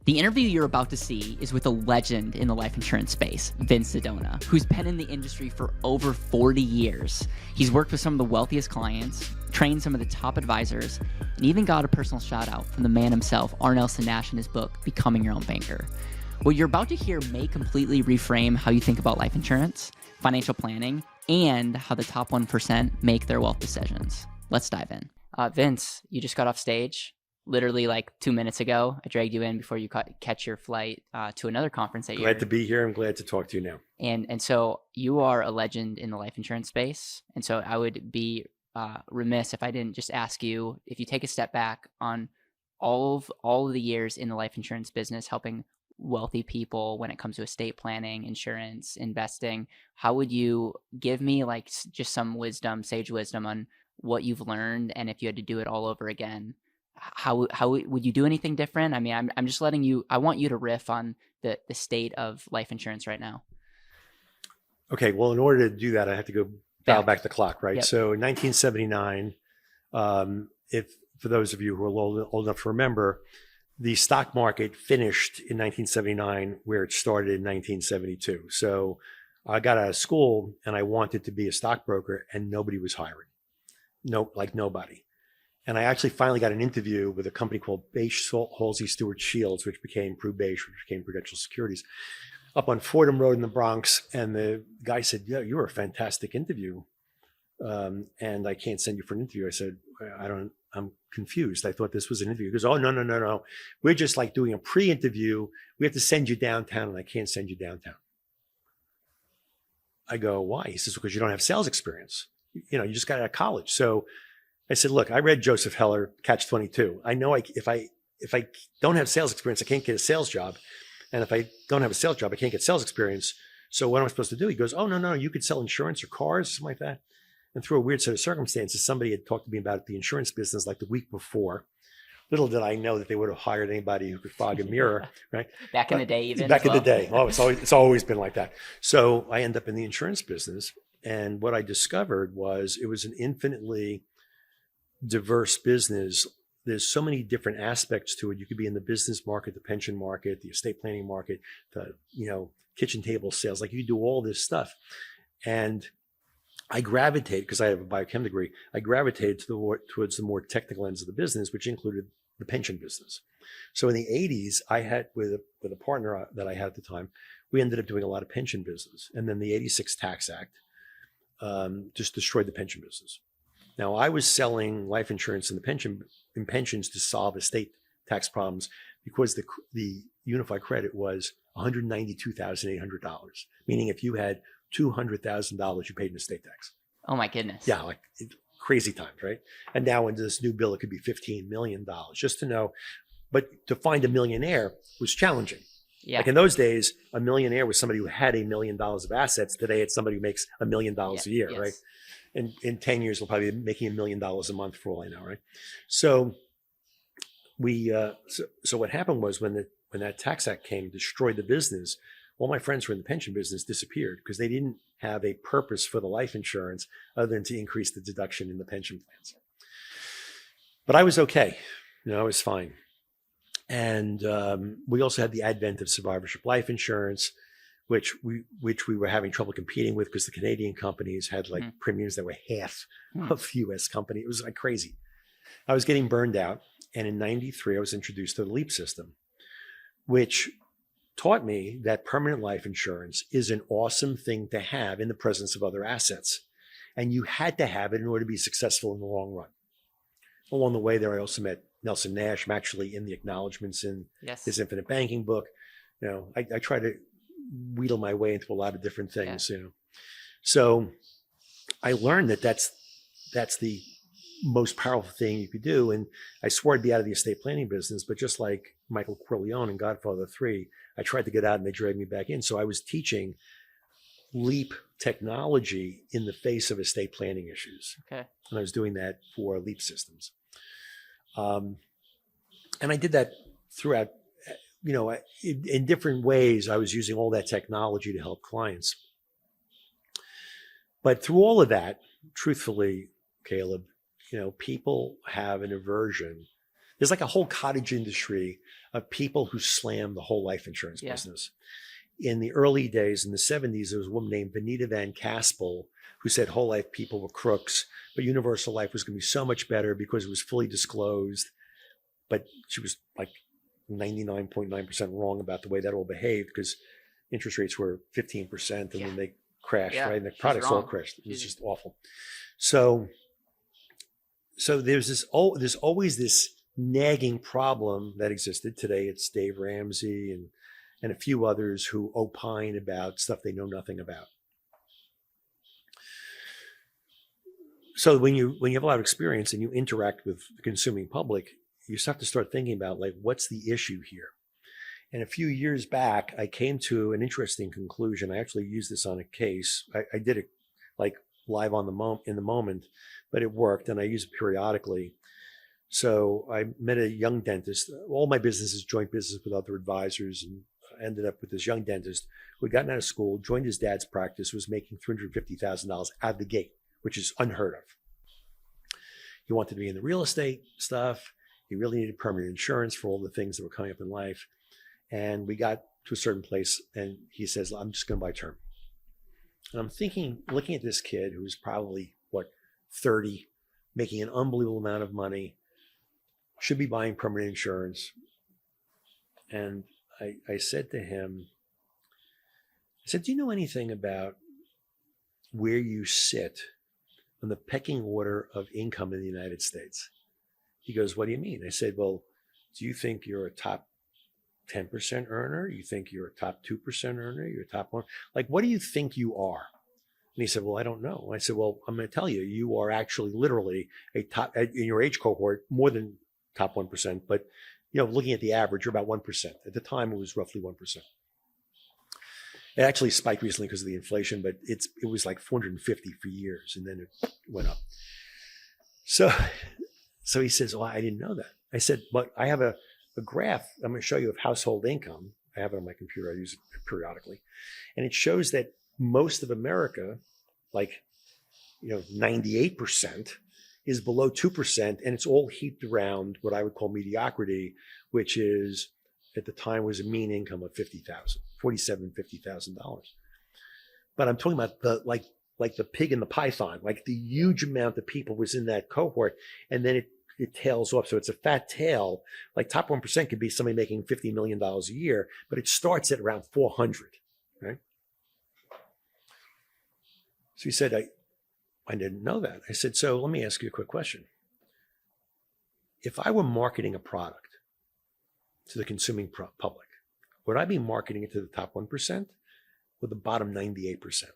The interview you're about to see is with a legend in the life insurance space, Vince Sedona, who's been in the industry for over 40 years. He's worked with some of the wealthiest clients, trained some of the top advisors, and even got a personal shout out from the man himself, R. Nelson Nash, in his book, Becoming Your Own Banker. What you're about to hear may completely reframe how you think about life insurance, financial planning, and how the top 1% make their wealth decisions. Let's dive in. Vince, you just got off stage. Literally like 2 minutes ago. I dragged you in before you catch your flight to another conference that you're glad to be here. I'm glad to talk to you now. And so you are a legend in the life insurance space. And so I would be remiss if I didn't just ask you, if you take a step back on all of the years in the life insurance business, helping wealthy people when it comes to estate planning, insurance, investing, how would you give me like just some wisdom, sage wisdom on what you've learned, and if you had to do it all over again, how would you do anything different? I mean, I'm just letting you, I want you to riff on the state of life insurance right now. Okay. Well, in order to do that, I have to go dial back the clock, right? Yep. So in 1979, if for those of you who are old enough to remember, the stock market finished in 1979 where it started in 1972. So I got out of school and I wanted to be a stockbroker, and nobody was hiring. Nobody. And I actually finally got an interview with a company called Bache, Halsey, Stewart, Shields, which became Bache, which became Prudential Securities, up on Fordham Road in the Bronx. And the guy said, "Yeah, you were a fantastic interview, and I can't send you for an interview." I said, I'm confused. I thought this was an interview." He goes, "Oh, no. We're just like doing a pre-interview. We have to send you downtown, and I can't send you downtown." I go, "Why?" He says, "Because you don't have sales experience. You just got out of college." So I said, "Look, I read Joseph Heller, Catch-22. I know if I don't have sales experience, I can't get a sales job. And if I don't have a sales job, I can't get sales experience. So what am I supposed to do?" He goes, "Oh, no, you could sell insurance or cars," something like that. And through a weird set of circumstances, somebody had talked to me about the insurance business like the week before. Little did I know that they would have hired anybody who could fog a mirror, right? Back in the day, even. Back in the day. Oh, it's always been like that. So I end up in the insurance business. And what I discovered was it was an infinitely diverse business. There's so many different aspects to it. You could be in the business market, the pension market, the estate planning market, the kitchen table sales. Like, you do all this stuff. And I gravitated, because I have a biochem degree, I gravitated towards the more technical ends of the business, which included the pension business. So in the 80s, I had with a partner that I had at the time, we ended up doing a lot of pension business. And then the 86 Tax Act just destroyed the pension business. Now, I was selling life insurance in pensions to solve estate tax problems, because the unified credit was $192,800, meaning if you had $200,000, you paid in estate tax. Oh my goodness. Yeah, like crazy times, right? And now in this new bill, it could be $15 million, just to know. But to find a millionaire was challenging. Yeah. Like in those days, a millionaire was somebody who had $1 million of assets. Today, it's somebody who makes $1 million a year, yes. right? And in 10 years, they'll probably be making $1 million a month for all I know, right? So so what happened was when that tax act came, destroyed the business, all my friends who were in the pension business disappeared because they didn't have a purpose for the life insurance other than to increase the deduction in the pension plans. But I was okay. I was fine. And we also had the advent of survivorship life insurance, which we were having trouble competing with because the Canadian companies had premiums that were half of US company. It was like crazy. I was getting burned out. And in 93, I was introduced to the LEAP system, which taught me that permanent life insurance is an awesome thing to have in the presence of other assets. And you had to have it in order to be successful in the long run. Along the way there, I also met Nelson Nash. I'm actually in the acknowledgments in his Infinite Banking book. I try to wheedle my way into a lot of different things, So I learned that's the most powerful thing you could do. And I swore I'd be out of the estate planning business, but just like Michael Corleone in Godfather 3, I tried to get out and they dragged me back in. So I was teaching LEAP technology in the face of estate planning issues. Okay. And I was doing that for LEAP systems. And I did that throughout, in different ways. I was using all that technology to help clients. But through all of that, truthfully, Caleb, people have an aversion There's like a whole cottage industry of people who slam the whole life insurance Yeah. business. In the early days, in the 70s, there was a woman named Benita Van Caspel who said whole life people were crooks, but universal life was going to be so much better because it was fully disclosed. But she was like 99.9% wrong about the way that all behaved, because interest rates were 15% and then they crashed, right? And the products all crashed. It was just awful. So there's always this nagging problem that existed. Today it's Dave Ramsey and a few others who opine about stuff they know nothing about. So when you have a lot of experience and you interact with the consuming public, you have to start thinking about, like, what's the issue here? And a few years back, I came to an interesting conclusion. I actually used this on a case. I did it like live on in the moment, but it worked, and I use it periodically. So I met a young dentist. All my business is joint business with other advisors, and I ended up with this young dentist who had gotten out of school, joined his dad's practice, was making $350,000 out of the gate, which is unheard of. He wanted to be in the real estate stuff. He really needed permanent insurance for all the things that were coming up in life. And we got to a certain place, and he says, I'm just going to buy term. And I'm thinking, looking at this kid who's probably, 30, making an unbelievable amount of money, should be buying permanent insurance. And I said to him, do you know anything about where you sit on the pecking order of income in the United States? He goes, what do you mean? I said, well, do you think you're a top 10% earner? You think you're a top 2% earner? You're a top 1? Like, what do you think you are? And he said, well, I don't know. I said, well, I'm going to tell you, you are actually literally a top, in your age cohort, more than top 1%. But, looking at the average, you're about 1%. At the time, it was roughly 1%. It actually spiked recently because of the inflation, but it was like 450 for years, and then it went up. So he says, well, I didn't know that. I said, but I have a graph I'm going to show you of household income. I have it on my computer. I use it periodically. And it shows that most of America, 98%, is below 2%. And it's all heaped around what I would call mediocrity, which is, at the time, was a mean income of $50,000. But I'm talking about the pig and the python, like the huge amount of people was in that cohort. And then it tails off. So it's a fat tail. Like top 1% could be somebody making $50 million a year, but it starts at around 400, right? So he said, I didn't know that. I said, so let me ask you a quick question. If I were marketing a product to the consuming public, would I be marketing it to the top 1% or the bottom 98%?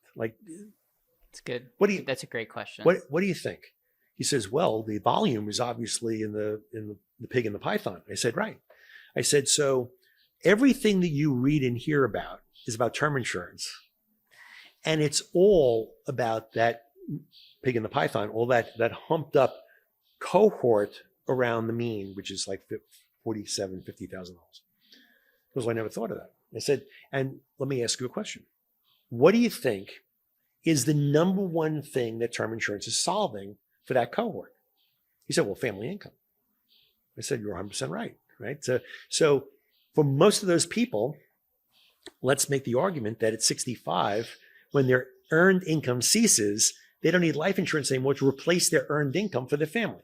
It's good. That's a great question. What do you think? He says, well, the volume is obviously in the pig and the python. I said, right. I said, so everything that you read and hear about is about term insurance. And it's all about that pig and the python, all that humped up cohort around the mean, which is like $47,000, $50,000. Because I never thought of that. I said, and let me ask you a question. What do you think is the number one thing that term insurance is solving for that cohort? He said, well, family income. I said, you're 100% right? So for most of those people, let's make the argument that at 65, when their earned income ceases, they don't need life insurance anymore to replace their earned income for their family.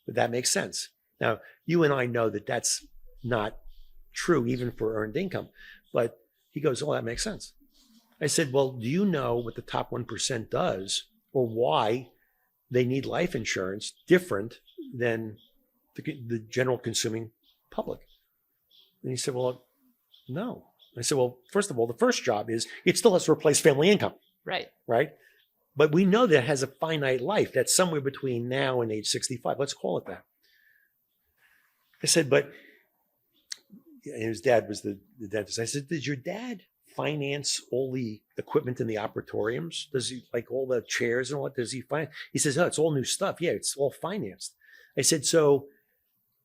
But that makes sense. Now, you and I know that that's not true even for earned income. But he goes, oh, that makes sense. I said, well, do you know what the top 1% does, or why they need life insurance different than the general consuming public? And he said, well, no. I said, well, first of all, the first job is it still has to replace family income. Right. But we know that it has a finite life that's somewhere between now and age 65. Let's call it that. I said, but his dad was the dentist. I said, did your dad finance all the equipment in the operatoriums? Does he, like all the chairs and all that, does he finance? He says, oh, it's all new stuff. Yeah, it's all financed. I said, so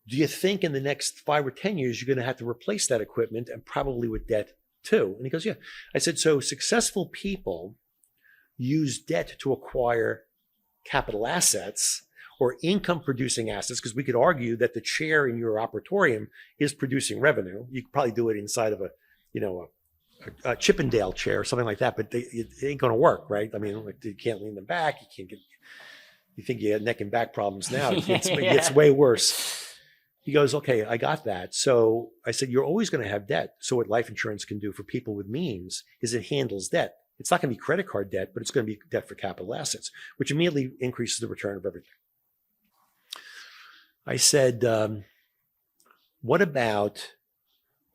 do you think in the next 5 or 10 years, you're going to have to replace that equipment, and probably with debt too? And he goes, yeah. I said, so successful people use debt to acquire capital assets, or income producing assets, because we could argue that the chair in your operatorium is producing revenue. You could probably do it inside of a Chippendale chair or something like that, but it ain't going to work, right? I mean, like, you can't lean them back. You can't get, you think you have neck and back problems now. It gets way worse. He goes, okay, I got that. So I said, you're always going to have debt. So what life insurance can do for people with means is it handles debt. It's not going to be credit card debt, but it's going to be debt for capital assets, which immediately increases the return of everything. I said, what about,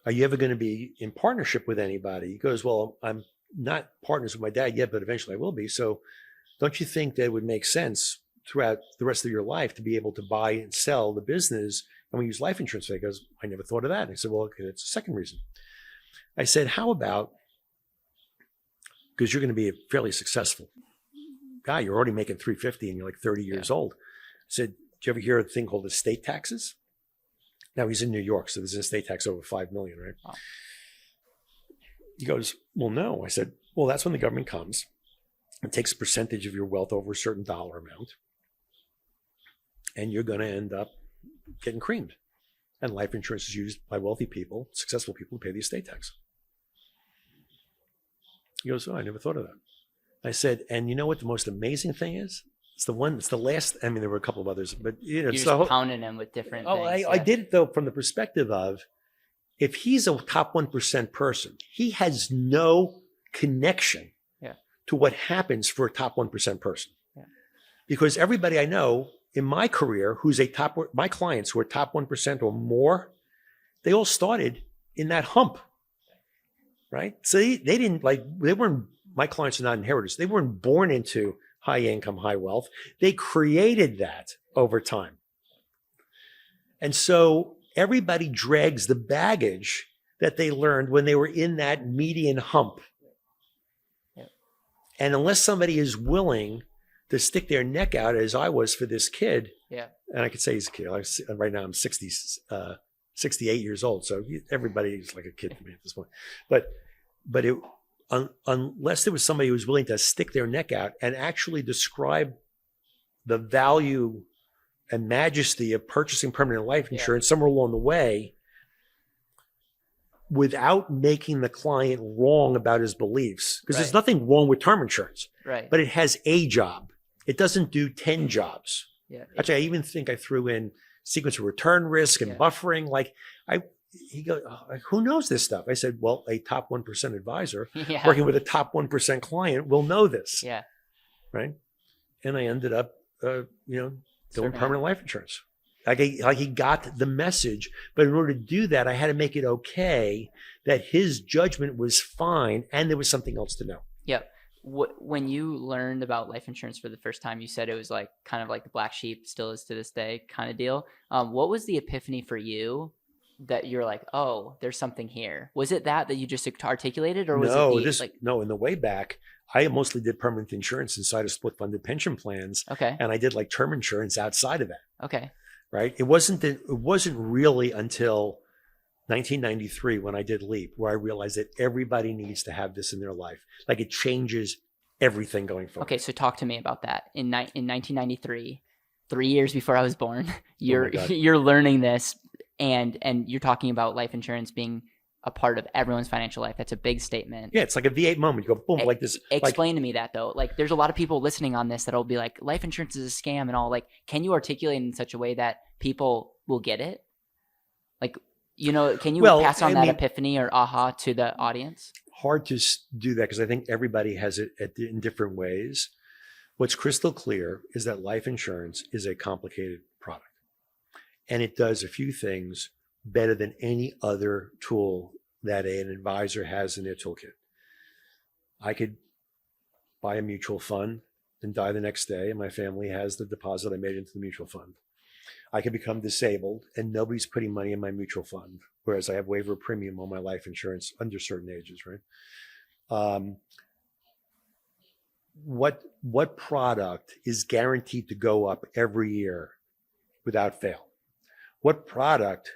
are you ever going to be in partnership with anybody? He goes, well, I'm not partners with my dad yet, but eventually I will be. So don't you think that it would make sense throughout the rest of your life to be able to buy and sell the business? And we use life insurance. He goes, I never thought of that. And I said, well, okay, that's the second reason. I said, how about, because you're going to be a fairly successful guy, you're already making $350 and you're like 30 years old. I said, do you ever hear a thing called estate taxes? Now he's in New York, so there's an estate tax over $5 million, right? Wow. He goes, well, no. I said, well, that's when the government comes and takes a percentage of your wealth over a certain dollar amount, and you're going to end up getting creamed. And life insurance is used by wealthy people, successful people, to pay the estate tax. He goes, oh, I never thought of that. I said, and you know what the most amazing thing is? It's the last, I mean, there were a couple of others, but you're just pounding him with different things. I did it though from the perspective of, if he's a top 1% person, he has no connection to what happens for a top 1% person. Yeah. Because everybody I know in my career my clients who are top 1% or more, they all started in that hump, right? So my clients are not inheritors. They weren't born into high income, high wealth. They created that over time. And so everybody drags the baggage that they learned when they were in that median hump. Yeah. And unless somebody is willing to stick their neck out, as I was for this kid, and I could say he's a kid. Right now I'm 68 years old, so everybody's like a kid to me at this point. But unless there was somebody who was willing to stick their neck out and actually describe the value and majesty of purchasing permanent life insurance somewhere along the way, without making the client wrong about his beliefs, because there's nothing wrong with term insurance, but it has a job. It doesn't do 10 jobs. Actually, I even think I threw in sequence of return risk and buffering. He goes, oh, who knows this stuff? I said, well, a top 1% advisor working with a top 1% client will know this. Yeah. Right. And I ended up, doing permanent life insurance. Like he got the message, but in order to do that, I had to make it okay that his judgment was fine and there was something else to know. Yeah. When you learned about life insurance for the first time, you said it was like kind of like the black sheep, still is to this day kind of deal. What was the epiphany for you that you're like, oh, there's something here? Was it that you just articulated, or was no, in the way back, I mostly did permanent insurance inside of split funded pension plans. Okay. And I did like term insurance outside of that. Okay. Right. It wasn't really until 1993 when I did LEAP where I realized that everybody needs to have this in their life. Like, it changes everything going forward. Okay. So talk to me about that. In 1993, 3 years before I was born, you're learning this. And you're talking about life insurance being a part of everyone's financial life. That's a big statement. Yeah, it's like a V8 moment. You go boom, like this. Explain to me that though. Like, there's a lot of people listening on this that'll be like, life insurance is a scam and all. Like, can you articulate in such a way that people will get it? Like, can you pass on that epiphany or aha to the audience? Hard to do that because I think everybody has it in different ways. What's crystal clear is that life insurance is a complicated product. And it does a few things better than any other tool that an advisor has in their toolkit. I could buy a mutual fund and die the next day, and my family has the deposit I made into the mutual fund. I could become disabled, and nobody's putting money in my mutual fund, whereas I have waiver premium on my life insurance under certain ages, right? What product is guaranteed to go up every year without fail? What product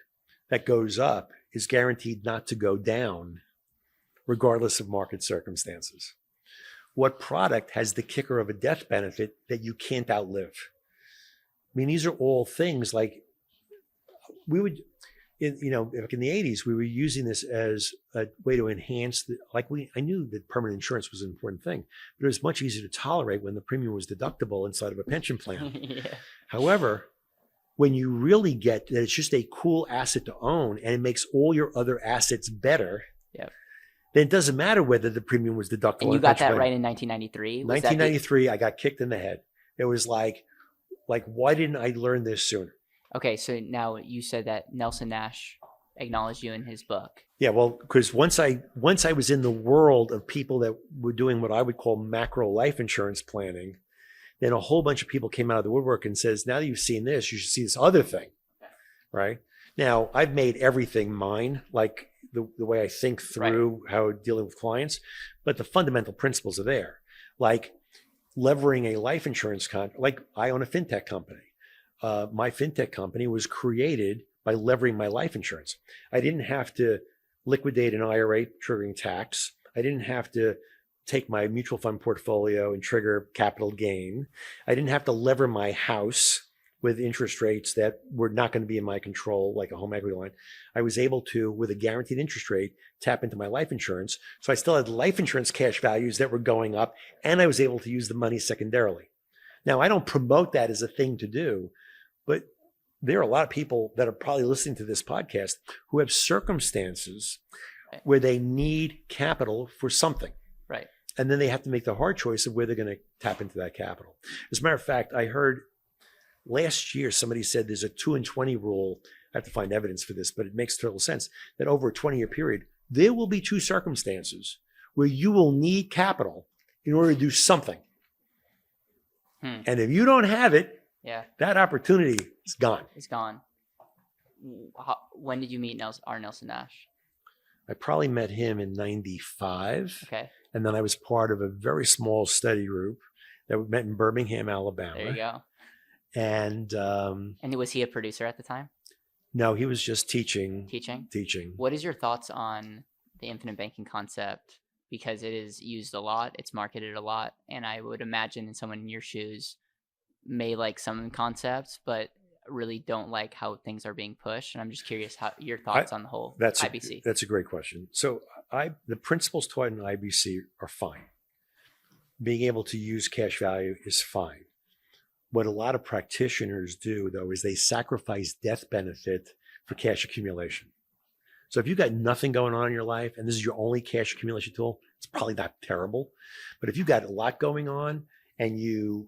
that goes up is guaranteed not to go down regardless of market circumstances? What product has the kicker of a death benefit that you can't outlive? mean, these are all things like we would, like in the 80s, we were using this as a way to enhance I knew that permanent insurance was an important thing, but it was much easier to tolerate when the premium was deductible inside of a pension plan. Yeah. However, when you really get that it's just a cool asset to own and it makes all your other assets better, Yep. then it doesn't matter whether the premium was deductible. And you got that right in 1993? 1993, I got kicked in the head. It was like, why didn't I learn this sooner? Okay, so now you said that Nelson Nash acknowledged you in his book. Yeah, well, because once I was in the world of people that were doing what I would call macro life insurance planning, then a whole bunch of people came out of the woodwork and says, now that you've seen this, you should see this other thing, right? Now, I've made everything mine, like the way I think through how dealing with clients, but the fundamental principles are there. Like levering a life insurance contract, like I own a fintech company. My fintech company was created by levering my life insurance. I didn't have to liquidate an IRA triggering tax. I didn't have to take my mutual fund portfolio and trigger capital gain. I didn't have to lever my house with interest rates that were not going to be in my control, like a home equity line. I was able to, with a guaranteed interest rate, tap into my life insurance. So I still had life insurance cash values that were going up, and I was able to use the money secondarily. Now, I don't promote that as a thing to do, but there are a lot of people that are probably listening to this podcast who have circumstances where they need capital for something. Right. And then they have to make the hard choice of where they're going to tap into that capital. As a matter of fact, I heard last year somebody said there's a 2 and 20 rule. I have to find evidence for this, but it makes total sense that over a 20-year period, there will be 2 circumstances where you will need capital in order to do something. And if you don't have it, that opportunity is gone. It's gone. When did you meet Nelson Nash? I probably met him in 95. Okay. And then I was part of a very small study group that we met in Birmingham, Alabama. There you go. And was he a producer at the time? No, he was just teaching. Teaching. What is your thoughts on the infinite banking concept? Because it is used a lot, it's marketed a lot, and I would imagine someone in your shoes may like some concepts, but really don't like how things are being pushed. And I'm just curious how your thoughts on the whole IBC. That's a great question. So the principles taught in IBC are fine. Being able to use cash value is fine. What a lot of practitioners do, though, is they sacrifice death benefit for cash accumulation. So if you've got nothing going on in your life and this is your only cash accumulation tool, it's probably not terrible. But if you've got a lot going on and you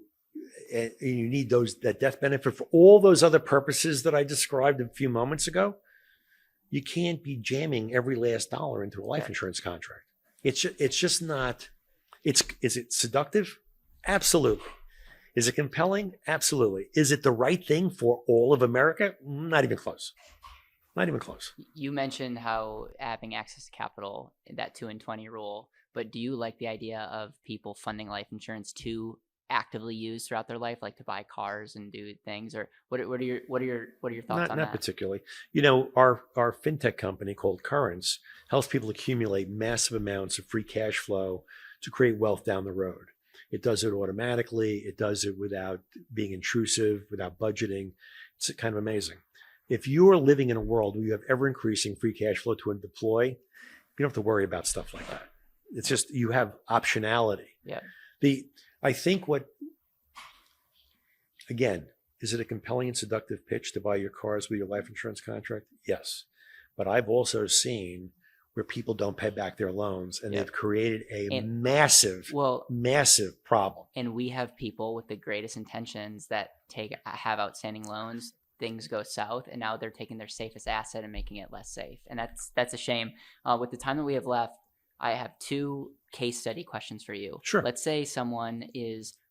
need that death benefit for all those other purposes that I described a few moments ago, you can't be jamming every last dollar into a life insurance contract. It's just not. Is it seductive? Absolutely. Is it compelling? Absolutely. Is it the right thing for all of America? Not even close. Not even close. You mentioned how having access to capital, that 2 and 20 rule, but do you like the idea of people funding life insurance to actively use throughout their life, like to buy cars and do things, or what are your thoughts on that? Not particularly. Our fintech company called Currents helps people accumulate massive amounts of free cash flow to create wealth down the road. It does it automatically. It does it without being intrusive, without budgeting. It's kind of amazing. If you are living in a world where you have ever increasing free cash flow to deploy, you don't have to worry about stuff like that. It's just you have optionality. Yeah. I think again, is it a compelling and seductive pitch to buy your cars with your life insurance contract? Yes. But I've also seen where people don't pay back their loans and they've created a massive problem. And we have people with the greatest intentions that have outstanding loans. Things go south, and now they're taking their safest asset and making it less safe. And that's a shame. With the time that we have left, I have 2 case study questions for you. Sure. Let's say someone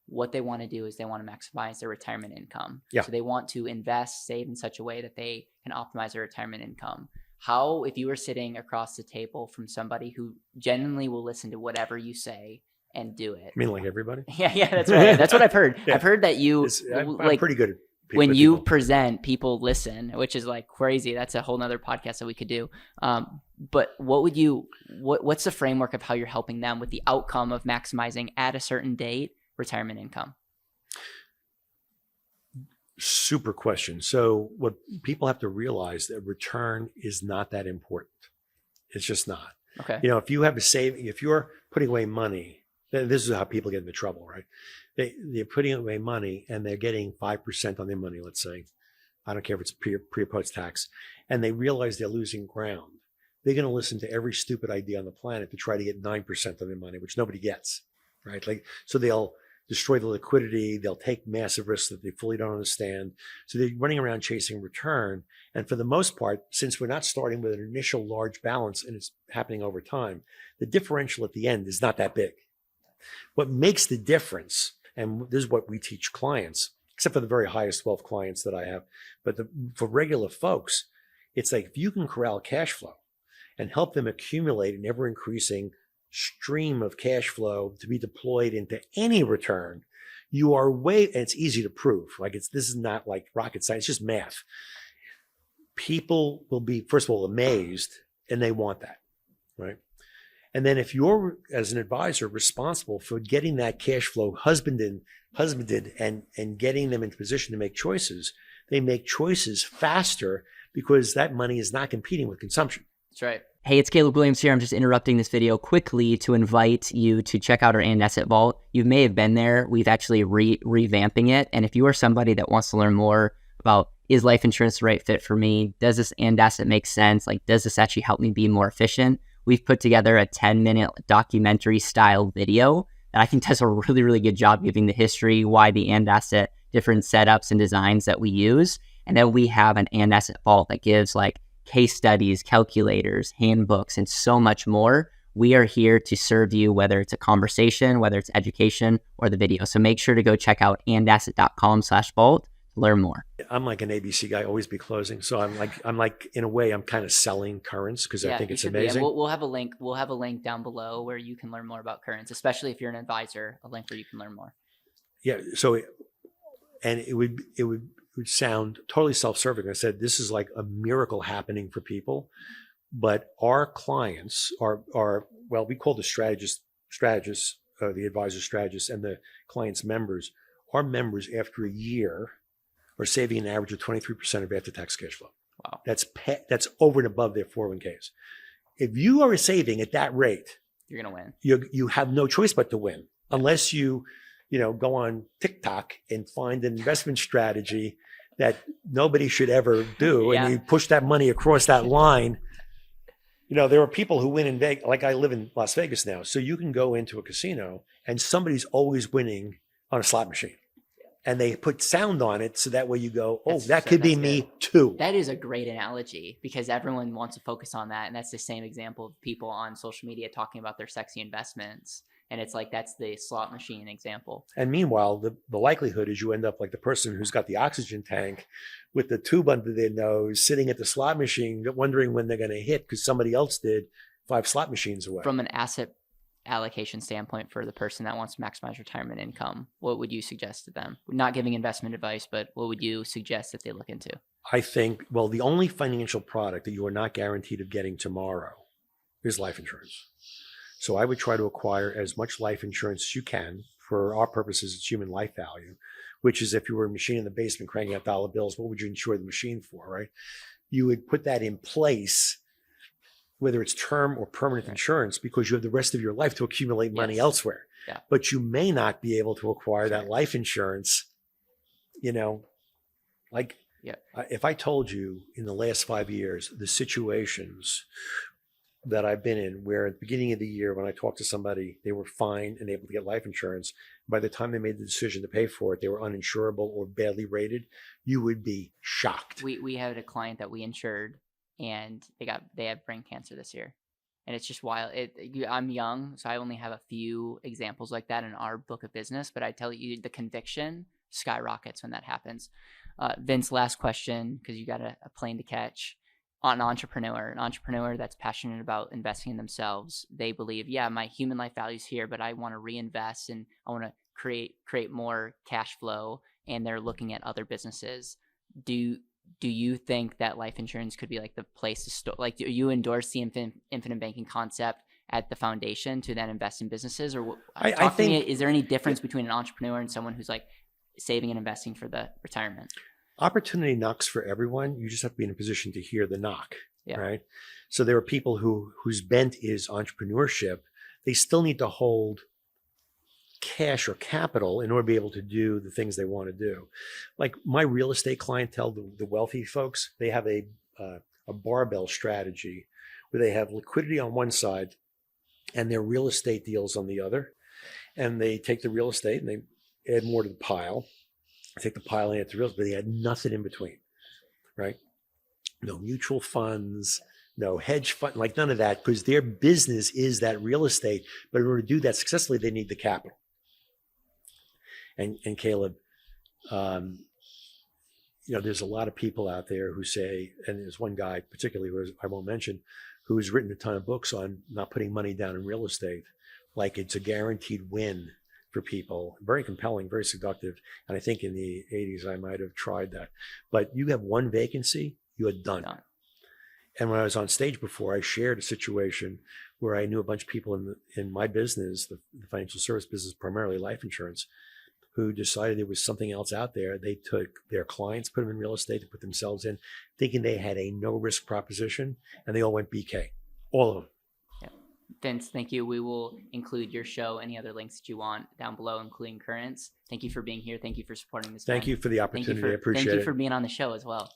what they want to do is they want to maximize their retirement income. Yeah. So they want to save in such a way that they can optimize their retirement income. If you were sitting across the table from somebody who genuinely will listen to whatever you say and do it. I mean, like everybody? Yeah, that's right. That's what I've heard. I've heard that I'm pretty good at when you present, people listen, which is like crazy. That's a whole nother podcast that we could do. But what's the framework of how you're helping them with the outcome of maximizing at a certain date retirement income? Super question. So what people have to realize that return is not that important. It's just not. Okay. You know, if you have a saving, if you're putting away money, then this is how people get into trouble, right? They're putting away money and they're getting 5% on their money, let's say. I don't care if it's pre or post tax, and they realize they're losing ground. They're going to listen to every stupid idea on the planet to try to get 9% of their money, which nobody gets, right? Like, so they'll destroy the liquidity. They'll take massive risks that they fully don't understand. So they're running around chasing return. And for the most part, since we're not starting with an initial large balance and it's happening over time, the differential at the end is not that big. What makes the difference, and this is what we teach clients, except for the very highest wealth clients that I have, but for regular folks, it's like if you can corral cash flow and help them accumulate an ever increasing stream of cash flow to be deployed into any return, you are and it's easy to prove. Like this is not like rocket science, it's just math. People will be, first of all, amazed, and they want that, right? And then if you're, as an advisor, responsible for getting that cash flow husbanded and getting them into position to make choices, they make choices faster because that money is not competing with consumption. That's right. Hey, it's Caleb Williams here. I'm just interrupting this video quickly to invite you to check out our And Asset Vault. You may have been there. We've actually revamping it. And if you are somebody that wants to learn more about, is life insurance the right fit for me? Does this And Asset make sense? Like, does this actually help me be more efficient? We've put together a 10-minute documentary style video that I think does a really, really good job giving the history, why the And Asset, different setups and designs that we use. And then we have an And Asset Vault that gives like case studies, calculators, handbooks, and so much more. We are here to serve you, whether it's a conversation, whether it's education, or the video. So make sure to go check out andasset.com/vault to learn more. I'm like an ABC guy, always be closing. So I'm like in a way, I'm kind of selling Currents because I think it's amazing. We'll have a link. We'll have a link down below where you can learn more about Currents, especially if you're an advisor. A link where you can learn more. Yeah. So, it would sound totally self-serving. I said, this is like a miracle happening for people, but our clients are well, we call the strategists, the advisor strategists, and the clients members. Our members, after a year, are saving an average of 23% of after-tax cash flow. Wow. That's over and above their 401ks. If you are saving at that rate, you're going to win. You have no choice but to win, unless you go on TikTok and find an investment strategy that nobody should ever do. Yeah. And you push that money across that line. There are people who win in Vegas. Like I live in Las Vegas now. So you can go into a casino and somebody's always winning on a slot machine. And they put sound on it. So that way you go, that could be me too. That is a great analogy because everyone wants to focus on that. And that's the same example of people on social media talking about their sexy investments. And it's like, that's the slot machine example. And meanwhile, the likelihood is you end up like the person who's got the oxygen tank with the tube under their nose, sitting at the slot machine, wondering when they're going to hit because somebody else did 5 slot machines away. From an asset allocation standpoint for the person that wants to maximize retirement income, what would you suggest to them? Not giving investment advice, but what would you suggest that they look into? I think, well, the only financial product that you are not guaranteed of getting tomorrow is life insurance. So I would try to acquire as much life insurance as you can. For our purposes, it's human life value, which is if you were a machine in the basement cranking out dollar bills, what would you insure the machine for, right? You would put that in place, whether it's term or permanent insurance, because you have the rest of your life to accumulate money elsewhere. Yeah. But you may not be able to acquire that life insurance, if I told you in the last 5 years, the situations that I've been in where at the beginning of the year, when I talked to somebody, they were fine and able to get life insurance. By the time they made the decision to pay for it, they were uninsurable or badly rated. You would be shocked. We had a client that we insured and they have brain cancer this year. And it's just wild. I'm young, so I only have a few examples like that in our book of business, but I tell you, the conviction skyrockets when that happens. Vince, last question, because you got a plane to catch. An entrepreneur that's passionate about investing in themselves. They believe, my human life value is here, but I want to reinvest and I want to create more cash flow. And they're looking at other businesses. Do you think that life insurance could be like the place to start? Like, do you endorse the infinite banking concept at the foundation to then invest in businesses? Or I think, is there any difference between an entrepreneur and someone who's like saving and investing for the retirement? opportunity knocks for everyone. You just have to be in a position to hear the knock, Yeah. right? So there are people whose bent is entrepreneurship. They still need to hold cash or capital in order to be able to do the things they want to do. Like my real estate clientele, the wealthy folks, they have a barbell strategy where they have liquidity on one side and their real estate deals on the other. And they take the real estate and they add more to the pile. Take the pile and add to real estate, but they had nothing in between, right? No mutual funds, no hedge fund, like none of that, because their business is that real estate. But in order to do that successfully, they need the capital. And Caleb, there's a lot of people out there who say, and there's one guy particularly who I won't mention, who has written a ton of books on not putting money down in real estate, like it's a guaranteed win for people. Very compelling, very seductive. And I think in the 80s, I might have tried that. But you have one vacancy, you are done. And when I was on stage before, I shared a situation where I knew a bunch of people in my business, the financial service business, primarily life insurance, who decided there was something else out there. They took their clients, put them in real estate to put themselves in, thinking they had a no risk proposition, and they all went BK, all of them. Yeah. Vince, thank you. We will include your show, any other links that you want down below, including Currents. Thank you for being here. Thank you for supporting this. Thank you for the opportunity. I appreciate it. Thank you for being on the show as well.